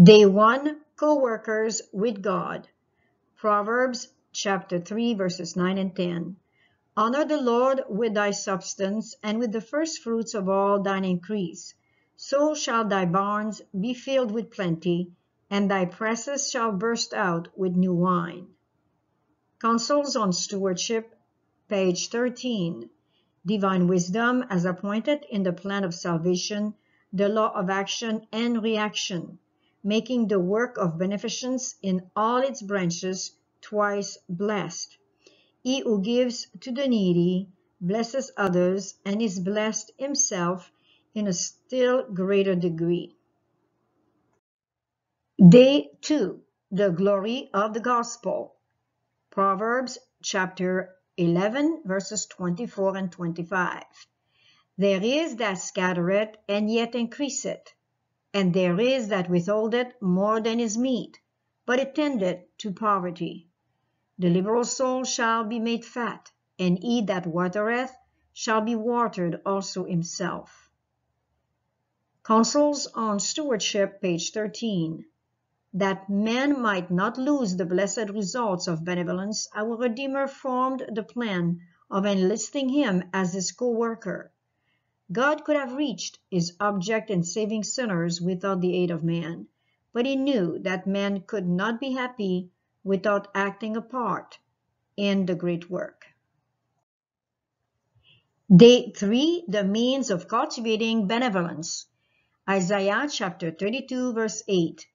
Day 1, Co-workers with God. Proverbs chapter 3 verses 9 and 10. Honor the Lord with thy substance and with the first fruits of all thine increase. So shall thy barns be filled with plenty, and thy presses shall burst out with new wine. Counsels on Stewardship, page 13. Divine wisdom as appointed in the plan of salvation, the law of action and reaction, making the work of beneficence in all its branches twice blessed. He who gives to the needy blesses others and is blessed himself in a still greater degree. Day 2, the glory of the gospel. Proverbs chapter 11 verses 24 and 25. There is that scattereth and yet increaseth, and there is that withholdeth more than is meet, but it tendeth to poverty. The liberal soul shall be made fat, and he that watereth shall be watered also himself. Counsels on Stewardship, page 13. That man might not lose the blessed results of benevolence, our Redeemer formed the plan of enlisting him as his co-worker. God could have reached his object in saving sinners without the aid of man, but he knew that man could not be happy without acting a part in the great work. Day 3, the means of cultivating benevolence. Isaiah chapter 32 verse 8.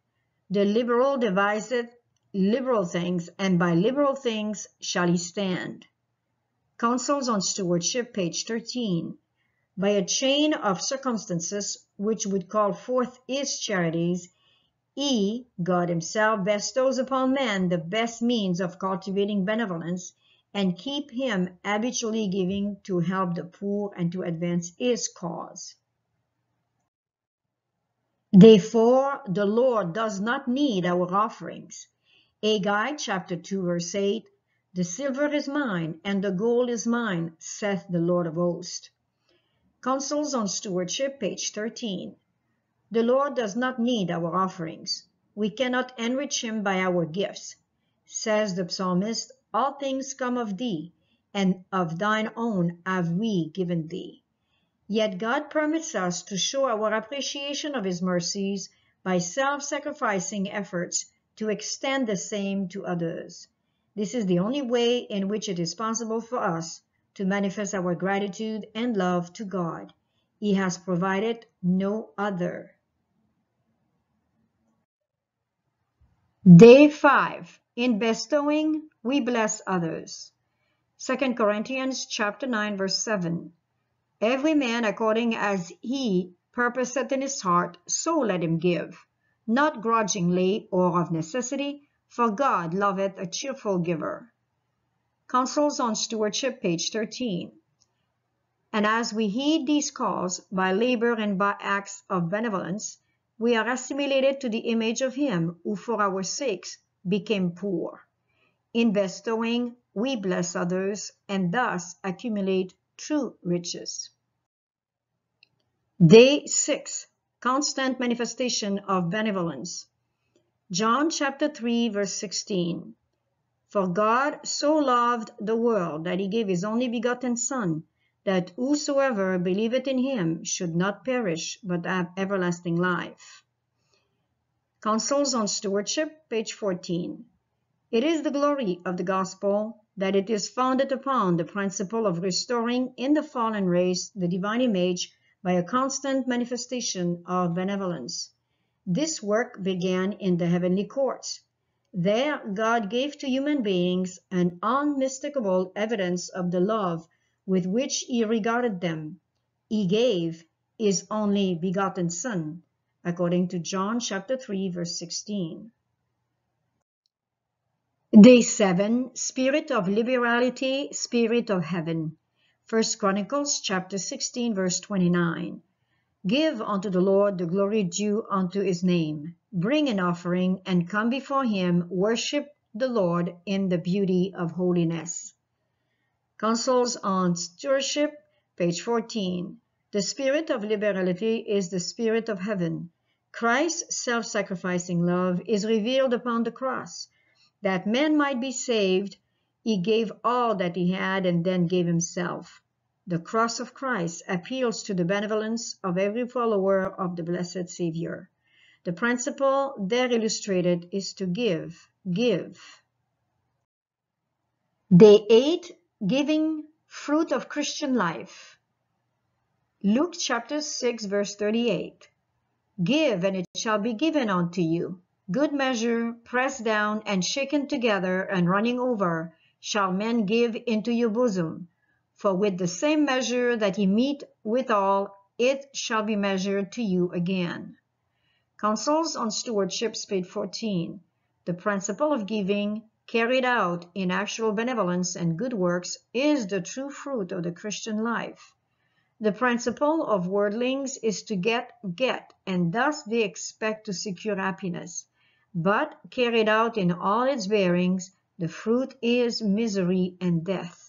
The liberal deviseth liberal things, and by liberal things shall he stand. Counsels on Stewardship, page 13. By a chain of circumstances which would call forth his charities, he, God himself, bestows upon man the best means of cultivating benevolence and keep him habitually giving to help the poor and to advance his cause. Day 4, the Lord does not need our offerings. Haggai chapter 2 verse 8. The silver is mine and the gold is mine, saith the Lord of hosts. Counsels on Stewardship, page 13. The Lord does not need our offerings. We cannot enrich him by our gifts. Says the psalmist, all things come of thee, and of thine own have we given thee. Yet God permits us to show our appreciation of his mercies by self-sacrificing efforts to extend the same to others. This is the only way in which it is possible for us to manifest our gratitude and love to God. He has provided no other. Day 5. In bestowing, we bless others. 2 Corinthians chapter 9 verse 7. Every man according as he purposeth in his heart, so let him give, not grudgingly or of necessity, for God loveth a cheerful giver. Counsels on Stewardship, page 13. And as we heed these calls by labor and by acts of benevolence, we are assimilated to the image of him who for our sakes became poor. In bestowing, we bless others and thus accumulate true riches. Day 6, constant manifestation of benevolence. John chapter 3 verse 16. For God so loved the world that he gave his only begotten Son, that whosoever believeth in him should not perish, but have everlasting life. Counsels on Stewardship, page 14. It is the glory of the gospel that it is founded upon the principle of restoring in the fallen race the divine image by a constant manifestation of benevolence. This work began in the heavenly courts. There, God gave to human beings an unmistakable evidence of the love with which he regarded them. He gave his only begotten Son, according to John chapter 3, verse 16. Day 7, Spirit of Liberality, Spirit of Heaven. 1 Chronicles chapter 16, verse 29. Give unto the Lord the glory due unto his name. Bring an offering and come before him. Worship the Lord in the beauty of holiness. Counsels on Stewardship, page 14. The spirit of liberality is the spirit of heaven. Christ's self-sacrificing love is revealed upon the cross. That man might be saved, he gave all that he had and then gave himself. The cross of Christ appeals to the benevolence of every follower of the blessed Savior. The principle there illustrated is to give. Day 8, Giving Fruit of Christian Life. Luke chapter 6, verse 38. Give, and it shall be given unto you. Good measure, pressed down, and shaken together, and running over, shall men give into your bosom. For with the same measure that ye mete withal, it shall be measured to you again. Counsels on Stewardship, page 14. The principle of giving, carried out in actual benevolence and good works, is the true fruit of the Christian life. The principle of worldlings is to get, and thus they expect to secure happiness. But carried out in all its bearings, the fruit is misery and death.